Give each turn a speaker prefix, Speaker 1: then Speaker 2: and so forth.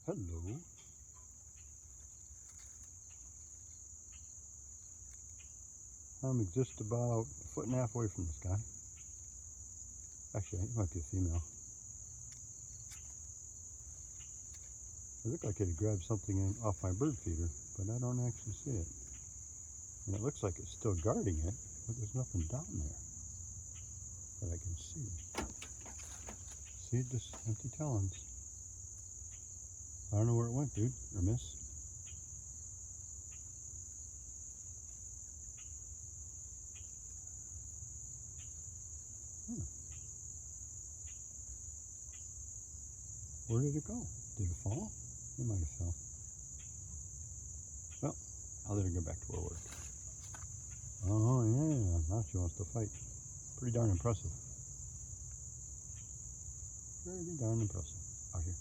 Speaker 1: Hello. I'm just about 1.5 feet away from this guy. Actually, it might be a female. It looked like it had grabbed something off my bird feeder, but I don't actually see it. And it looks like it's still guarding it, but there's nothing down there that I can see. See, just empty talons. I don't know where it went, dude, or miss. Where did it go? Did it fall? It might have fell. Well, I'll let her get back to her work. Oh yeah, now she wants to fight. Pretty darn impressive. Pretty darn impressive out here.